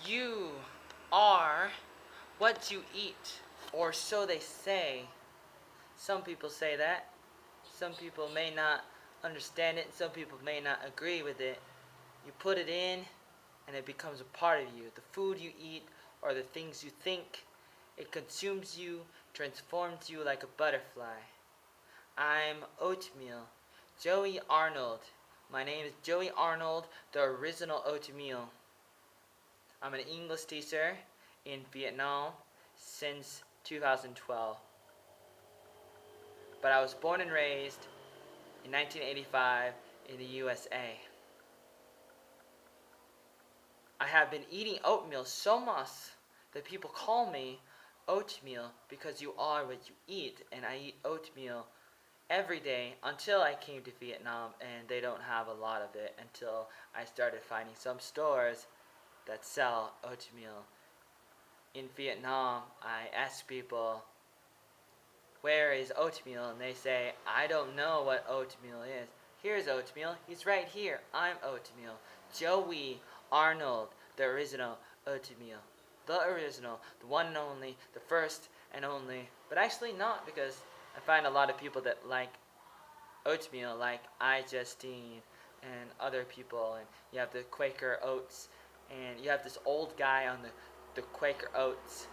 You are what you eat, or so they say. Some people say that. Some people may not understand it. Some people may not agree with it. You put it in, and it becomes a part of you. The food you eat, or the things you think, it consumes you, transforms you like a butterfly. I'm oatmeal. Joey Arnold. My name is Joey Arnold, the original oatmeal. I'm an English teacher in Vietnam since 2012. But I was born and raised in 1985 in the USA. I have been eating oatmeal so much that people call me oatmeal because you are what you eat, and I eat oatmeal every day until I came to Vietnam, and they don't have a lot of it until I started finding some stores that sell oatmeal. In Vietnam, I ask people, where is oatmeal? And they say, I don't know what oatmeal is. Here's oatmeal. He's right here. I'm oatmeal. Joey Arnold, the original oatmeal. The original, the one and only, the first and only. But actually not, because I find a lot of people that like oatmeal, like Justine and other people. And you have the Quaker Oats. And you have this old guy on the Quaker Oats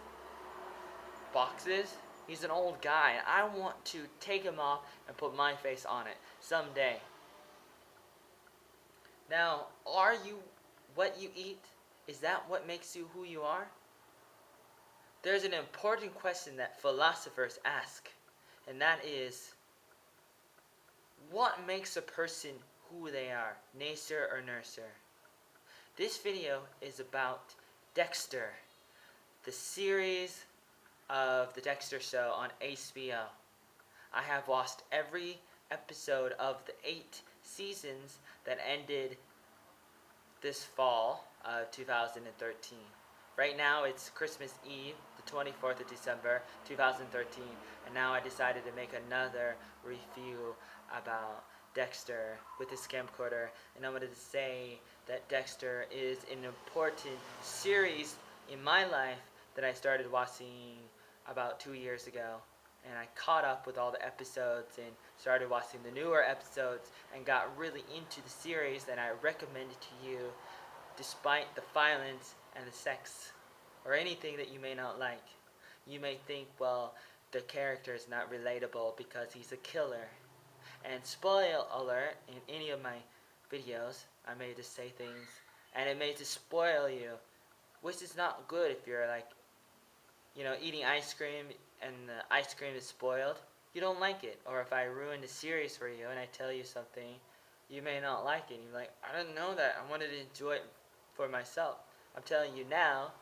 boxes. He's an old guy, and I want to take him off and put my face on it someday. Now, are you what you eat? Is that what makes you who you are? There's an important question that philosophers ask, and that is, what makes a person who they are, nature or nurture? This video is about Dexter, the series of the Dexter Show on HBO. I have watched every episode of the 8 seasons that ended this fall of 2013. Right now it's Christmas Eve, the 24th of December, 2013, and now I decided to make another review about Dexter with this camcorder, and I wanted to say that Dexter is an important series in my life that I started watching about 2 years ago, and I caught up with all the episodes and started watching the newer episodes and got really into the series, and I recommend it to you despite the violence and the sex or anything that you may not like. You may think, well, the character is not relatable because he's a killer. And spoil alert, in any of my videos I may just say things and it may just spoil you, which is not good if you're like, eating ice cream and the ice cream is spoiled. You don't like it. Or if I ruin the series for you and I tell you something, you may not like it. You're like, I didn't know that. I wanted to enjoy it for myself. I'm telling you now,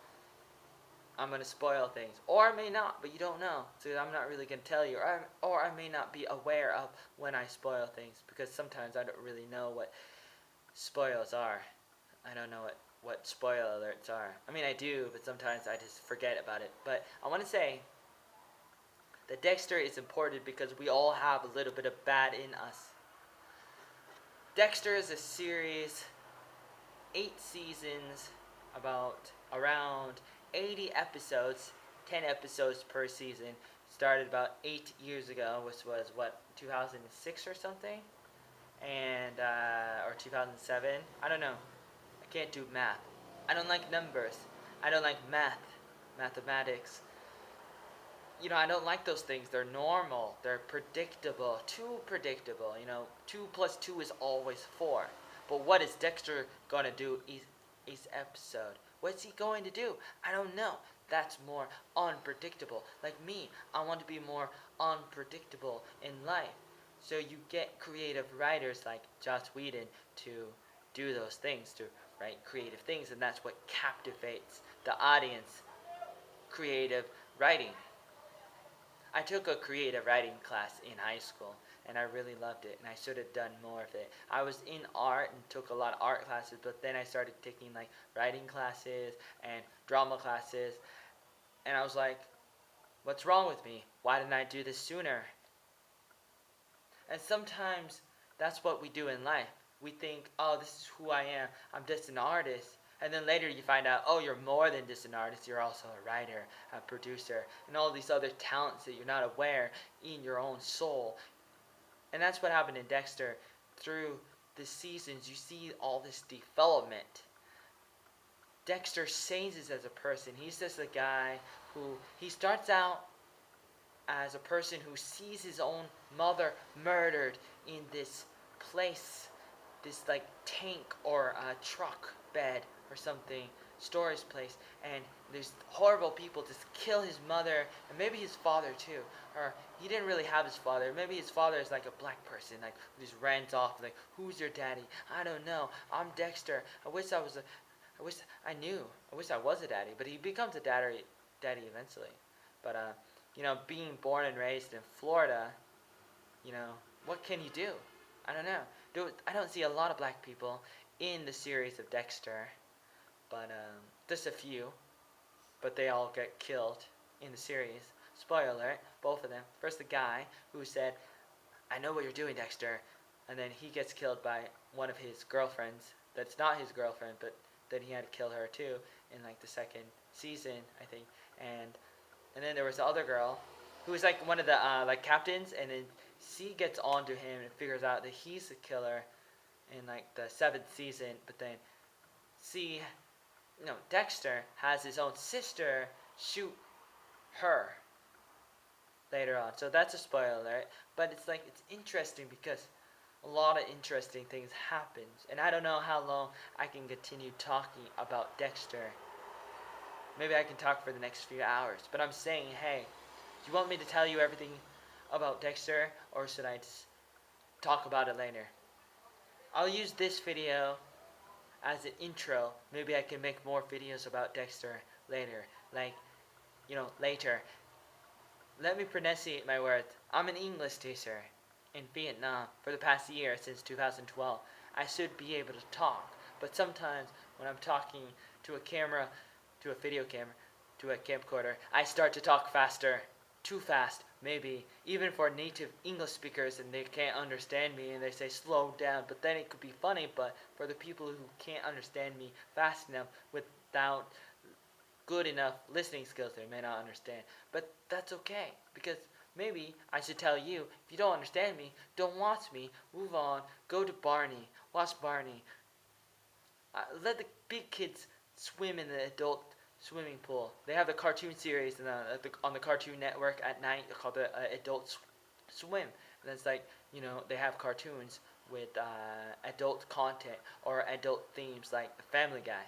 I'm going to spoil things. Or I may not, but you don't know. So I'm not really going to tell you. Or I may not be aware of when I spoil things, because sometimes I don't really know what spoils are. I don't know what spoil alerts are. I mean, I do, but sometimes I just forget about it. But I want to say that Dexter is important because we all have a little bit of bad in us. Dexter is a series, 8 seasons, about around 80 episodes, 10 episodes per season. Started about 8 years ago, which was, 2006 or something? And, or 2007? I don't know. I can't do math. I don't like numbers. I don't like mathematics. I don't like those things. They're normal. They're predictable. Too predictable. 2 plus 2 is always 4. But what is Dexter going to do each episode? What's he going to do? I don't know. That's more unpredictable. Like me, I want to be more unpredictable in life. So you get creative writers like Joss Whedon to do those things, to write creative things, and that's what captivates the audience. Creative writing. I took a creative writing class in high school, and I really loved it, and I should have done more of it. I was in art and took a lot of art classes, but then I started taking like writing classes and drama classes, and I was like, what's wrong with me? Why didn't I do this sooner? And sometimes that's what we do in life. We think, oh, this is who I am. I'm just an artist. And then later you find out, oh, you're more than just an artist, you're also a writer, a producer, and all these other talents that you're not aware in your own soul. And that's what happened in Dexter. Through the seasons, you see all this development. Dexter changes as a person. He's just a guy who, he starts out as a person who sees his own mother murdered in this place, this like tank or a truck bed or something, storage place, and there's horrible people just kill his mother and maybe his father too, or he didn't really have his father, maybe his father is like a black person, like who just runs off like, who's your daddy? I don't know, I'm Dexter, I wish I was a daddy, but he becomes a daddy eventually. But being born and raised in Florida, what can you do? I don't know. I don't see a lot of black people in the series of Dexter, but just a few. But they all get killed in the series. Spoiler alert, both of them. First the guy who said, I know what you're doing, Dexter. And then he gets killed by one of his girlfriends. That's not his girlfriend, but then he had to kill her too in like the second season, I think. And then there was the other girl who was like one of the like captains, and then C gets onto him and figures out that he's the killer in like the 7th season. But then Dexter has his own sister shoot her later on. So that's a spoiler alert. But it's interesting because a lot of interesting things happen. And I don't know how long I can continue talking about Dexter. Maybe I can talk for the next few hours. But I'm saying, hey, do you want me to tell you everything about Dexter, or should I just talk about it later? I'll use this video as an intro. Maybe I can make more videos about Dexter later. Later. Let me pronunciate my words. I'm an English teacher in Vietnam for the past year, since 2012. I should be able to talk, but sometimes when I'm talking to a camera, to a video camera, to a camcorder, I start to talk faster. Too fast, maybe, even for native English speakers, and they can't understand me and they say slow down, but then it could be funny. But for the people who can't understand me fast enough without good enough listening skills, they may not understand. But that's okay, because maybe I should tell you, if you don't understand me, don't watch me, move on, go to Barney, watch Barney. Let the big kids swim in the adult swimming pool. They have a cartoon series on the Cartoon Network at night called the Adult Swim. And it's like, they have cartoons with adult content or adult themes like Family Guy.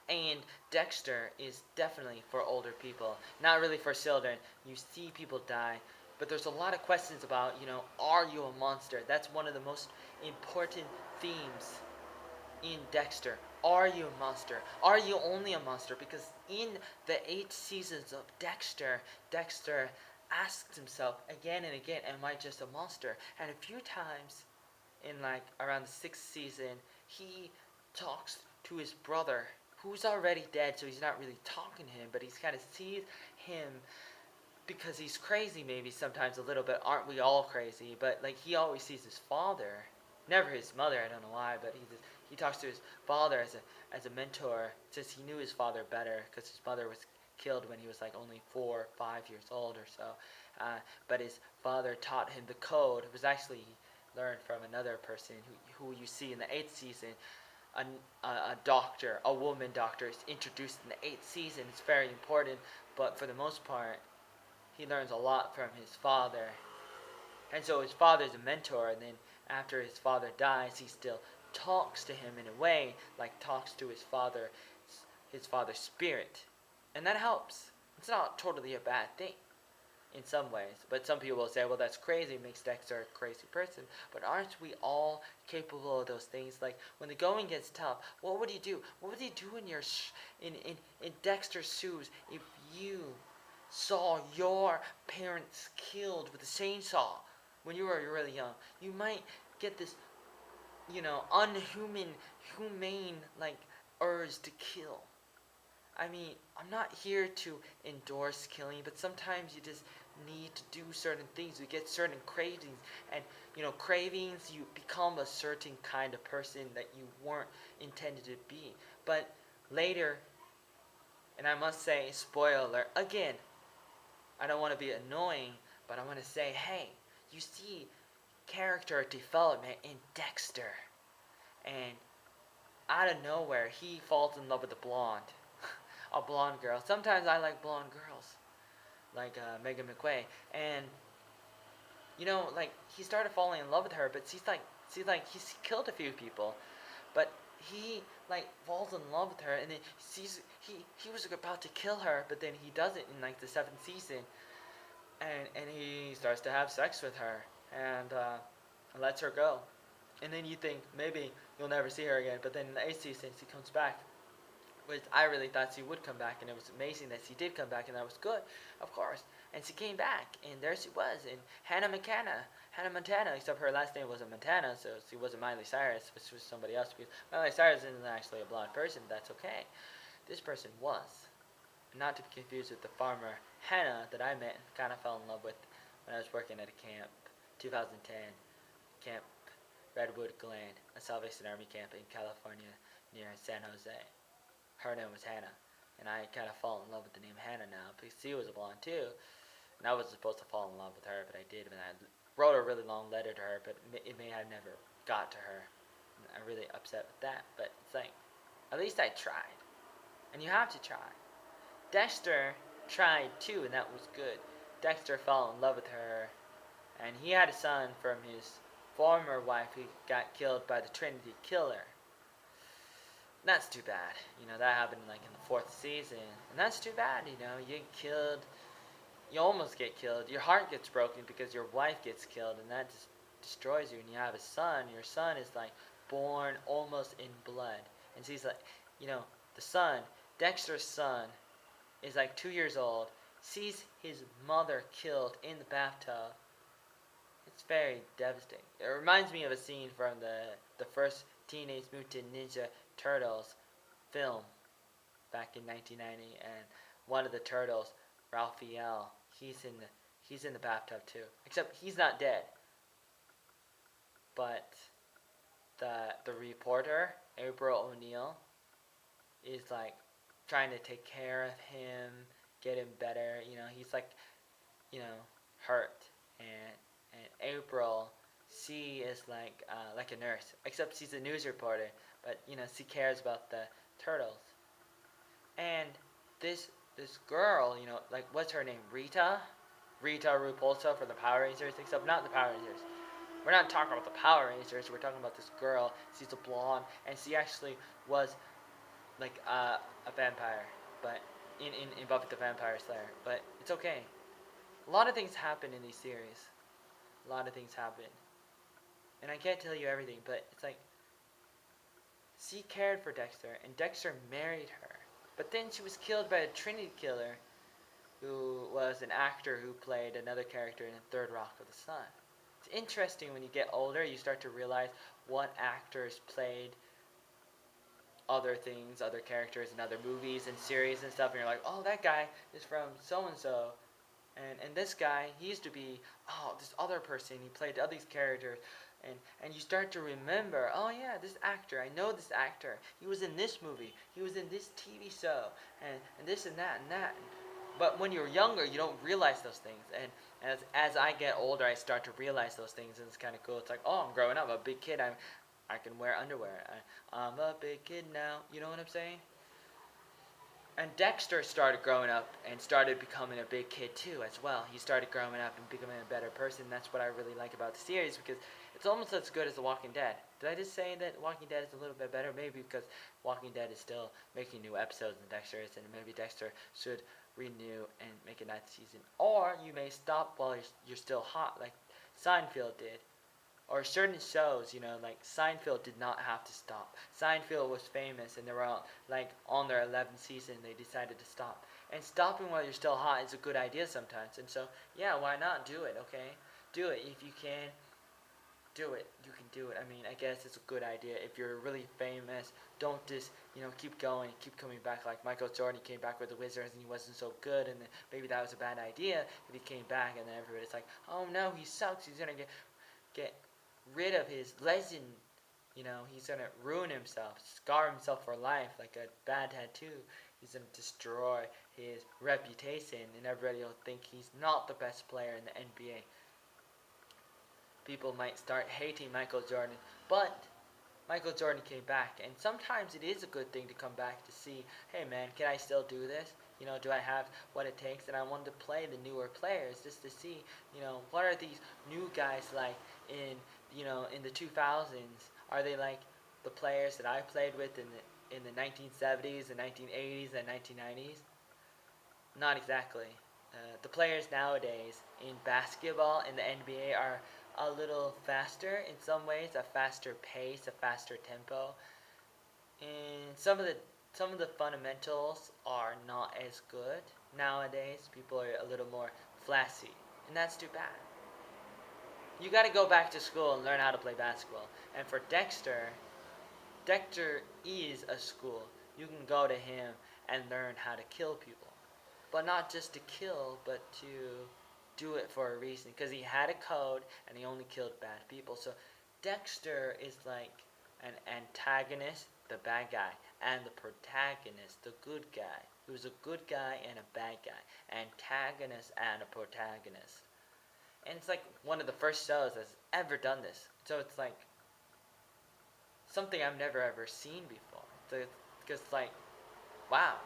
And Dexter is definitely for older people, not really for children. You see people die, but there's a lot of questions about, are you a monster? That's one of the most important themes in Dexter. Are you a monster? Are you only a monster? Because in the 8 seasons of Dexter, Dexter asks himself again and again, am I just a monster? And a few times in around the 6th season, he talks to his brother, who's already dead, so he's not really talking to him, but he's kind of sees him because he's crazy, maybe sometimes a little bit. Aren't we all crazy? But he always sees his father, never his mother. I don't know why, but he talks to his father as a mentor, since he knew his father better, because his mother was killed when he was only 4 or 5 years old or so. But his father taught him the code. It was actually learned from another person who you see in the 8th season. A doctor, a woman doctor, is introduced in the 8th season. It's very important, but for the most part, he learns a lot from his father. And so his father's a mentor, and then after his father dies, he still talks to him in a way, talks to his father's spirit. And that helps. It's not totally a bad thing in some ways. But some people will say, well, that's crazy, it makes Dexter a crazy person. But aren't we all capable of those things? When the going gets tough, what would you do? What would you do in Dexter's shoes if you saw your parents killed with a chainsaw when you were really young? You might get this, humane urge to kill. I mean, I'm not here to endorse killing, but sometimes you just need to do certain things. We get certain cravings, and cravings, you become a certain kind of person that you weren't intended to be. But later, and I must say, spoiler alert, again, I don't want to be annoying, but I want to say, hey, you see character development in Dexter, and out of nowhere, he falls in love with a blonde, a blonde girl. Sometimes I like blonde girls, like Megan McQuay, and like he started falling in love with her, but he's killed a few people, but he like falls in love with her, and then he was about to kill her, but then he does it in like the 7th season, and he starts to have sex with her, and lets her go, and then you think maybe you'll never see her again, but then in the 8th season she comes back, which I really thought she would come back, and it was amazing that she did come back, and that was good, of course. And she came back, and there she was, in Hannah Montana, except her last name wasn't Montana, so she wasn't Miley Cyrus, but she was somebody else, because Miley Cyrus isn't actually a blonde person, that's okay. This person was. Not to be confused with the farmer Hannah that I met and kind of fell in love with when I was working at a camp, 2010, Camp Redwood Glen, a Salvation Army camp in California near San Jose. Her name was Hannah, and I kind of fall in love with the name Hannah now, because she was a blonde too, and I wasn't supposed to fall in love with her, but I did, and I wrote a really long letter to her, but it may have never got to her. I'm really upset with that, but it's like, at least I tried, and you have to try. Dexter tried too, and that was good. Dexter fell in love with her, and he had a son from his former wife who got killed by the Trinity Killer. That's too bad. That happened like in the 4th season, and that's too bad. You get killed, you almost get killed, your heart gets broken because your wife gets killed, and that just destroys you. And you have a son, your son is like born almost in blood, and she's like, the son, Dexter's son, is like 2 years old, sees his mother killed in the bathtub. It's very devastating. It reminds me of a scene from the first Teenage Mutant Ninja Turtles film back in 1990, and one of the turtles, Raphael, he's in the bathtub too. Except he's not dead. But the reporter, April O'Neil, is like trying to take care of him, get him better. He's like, hurt, and April, she is like a nurse, except she's a news reporter, but she cares about the turtles. And this girl, like, what's her name, Rita Repulsa for the Power Rangers, except not the Power Rangers. We're not talking about the Power Rangers, we're talking about this girl. She's a blonde, and she actually was like a vampire, but in Buffy the Vampire Slayer. But it's okay. A lot of things happen in these series. A lot of things happen. And I can't tell you everything, but it's like, she cared for Dexter, and Dexter married her. But then she was killed by a Trinity Killer, who was an actor who played another character in Third Rock of the Sun. It's interesting when you get older, you start to realize what actors played other things, other characters in other movies and series and stuff, and you're like, oh, that guy is from so-and-so. And this guy, he used to be, this other person, he played all these characters. And you start to remember, oh yeah, this actor, I know this actor. He was in this movie, he was in this TV show, and this and that and that. But when you're younger, you don't realize those things. And as I get older, I start to realize those things, and it's kind of cool. It's like, oh, I'm growing up, I'm a big kid, I can wear underwear. I'm a big kid now, you know what I'm saying? And Dexter started growing up and started becoming a big kid too as well. He started growing up and becoming a better person. That's what I really like about the series, because it's almost as good as The Walking Dead. Did I just say that Walking Dead is a little bit better? Maybe because Walking Dead is still making new episodes than Dexter is, and maybe Dexter should renew and make a 9th season. Or you may stop while you're still hot, like Seinfeld did. Or certain shows, like Seinfeld did not have to stop. Seinfeld was famous, and they were on their 11th season, they decided to stop. And stopping while you're still hot is a good idea sometimes. And so, yeah, why not do it, okay? Do it if you can. do it. You can do it. I mean, I guess it's a good idea. If you're really famous, don't just, keep going, keep coming back. Like Michael Jordan, he came back with the Wizards and he wasn't so good, and then maybe that was a bad idea. If he came back and then everybody's like, oh no, he sucks. He's gonna get rid of his legend. He's gonna ruin himself, scar himself for life like a bad tattoo. He's gonna destroy his reputation, and everybody will think he's not the best player in the NBA. People might start hating Michael Jordan, but Michael Jordan came back, and sometimes it is a good thing to come back to see, hey man, can I still do this? Do I have what it takes? And I wanted to play the newer players just to see, what are these new guys like in the 2000s? Are they like the players that I played with in the 1970s, the 1980s, and 1990s? Not exactly. The players nowadays in basketball in the NBA are a little faster in some ways, a faster pace, a faster tempo, and some of the fundamentals are not as good nowadays. People are a little more flashy, and that's too bad. You got to go back to school and learn how to play basketball. And for Dexter is a school. You can go to him and learn how to kill people. But not just to kill, but to do it for a reason. Because he had a code and he only killed bad people. So Dexter is like an antagonist, the bad guy, and the protagonist, the good guy. He was a good guy and a bad guy. Antagonist and a protagonist. And it's like one of the first shows that's ever done this. So it's like something I've never ever seen before. Because like, wow,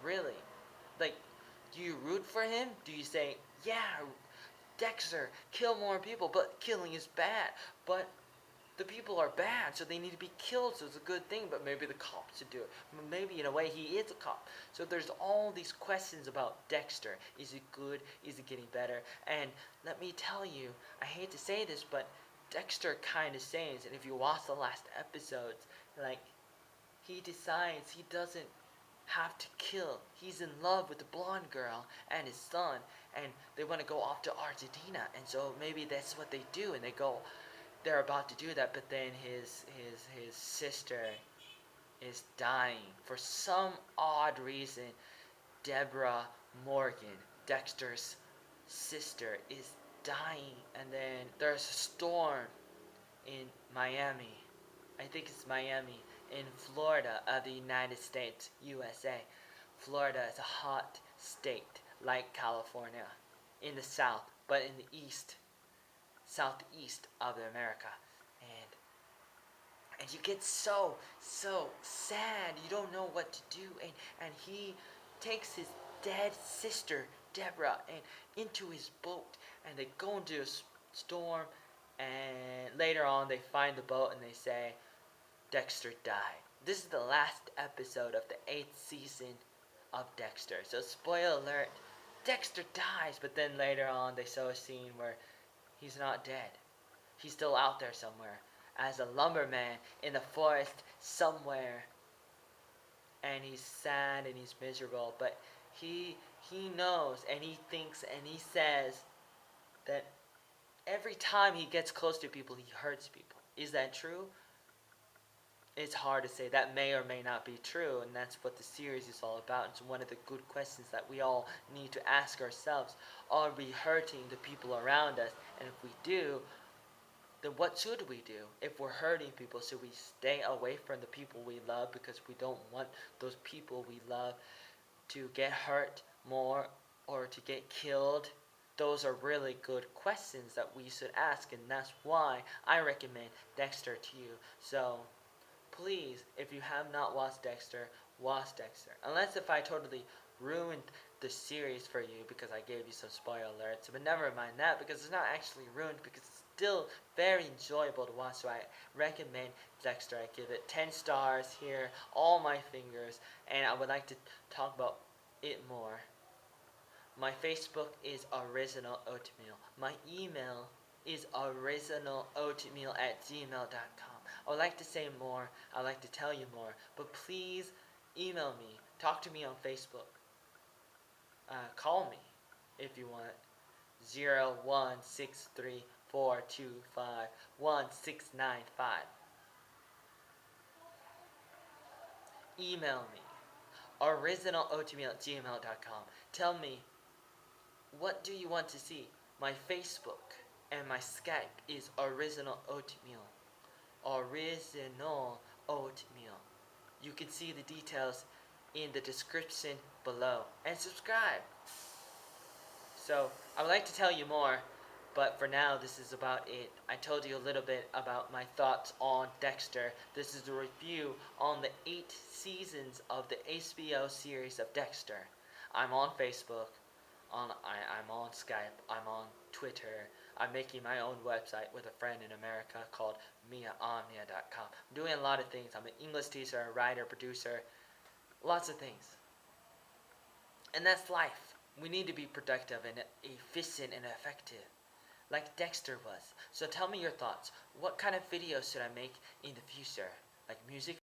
really? Like, do you root for him? Do you say, yeah, Dexter, kill more people, but killing is bad. But the people are bad, so they need to be killed, so it's a good thing, but maybe the cops should do it. Maybe in a way he is a cop. So there's all these questions about Dexter. Is he good? Is he getting better? And let me tell you, I hate to say this, but Dexter kind of says, and if you watch the last episodes, like, he decides he doesn't have to kill. He's in love with the blonde girl and his son, and they want to go off to Argentina, and so maybe that's what they do, and they're about to do that, but then his sister is dying for some odd reason. Deborah Morgan, Dexter's sister, is dying, and then there's a storm in Miami. I think it's Miami, in Florida of the United States, USA. Florida is a hot state like California in the south, but in the southeast of America. And you get so sad. You don't know what to do. And he takes his dead sister, Deborah, and into his boat. And they go into a storm. And later on, they find the boat and they say, Dexter died. This is the last episode of the 8th season of Dexter. So spoiler alert, Dexter dies. But then later on, they show a scene where he's not dead. He's still out there somewhere as a lumberman in the forest somewhere. And he's sad and he's miserable. But he knows and he thinks and he says that every time he gets close to people, he hurts people. Is that true? It's hard to say. That may or may not be true, and that's what the series is all about. It's one of the good questions that we all need to ask ourselves. Are we hurting the people around us? And if we do, then what should we do? If we're hurting people, should we stay away from the people we love because we don't want those people we love to get hurt more or to get killed? Those are really good questions that we should ask, and that's why I recommend Dexter to you. So please, if you have not watched Dexter, watch Dexter. Unless if I totally ruined the series for you because I gave you some spoiler alerts. But never mind that, because it's not actually ruined, because it's still very enjoyable to watch. So I recommend Dexter. I give it 10 stars here, all my fingers, and I would like to talk about it more. My Facebook is Original Oatmeal. My email is originaloatmeal@gmail.com. I would like to say more. I would like to tell you more. But please email me. Talk to me on Facebook. Call me if you want. 0163 IMAG0054251695. Email me, originaloatmeal@gmail.com. Tell me, what do you want to see? My Facebook and my Skype is Original Oatmeal. Original Oatmeal. You can see the details in the description below. And subscribe. So, I would like to tell you more, but for now, this is about it. I told you a little bit about my thoughts on Dexter. This is a review on the 8 seasons of the HBO series of Dexter. I'm on Facebook. I'm on Skype. I'm on Twitter. I'm making my own website with a friend in America called miaomnia.com. I'm doing a lot of things. I'm an English teacher, a writer, producer, lots of things. And that's life. We need to be productive and efficient and effective, like Dexter was. So tell me your thoughts. What kind of videos should I make in the future? Like music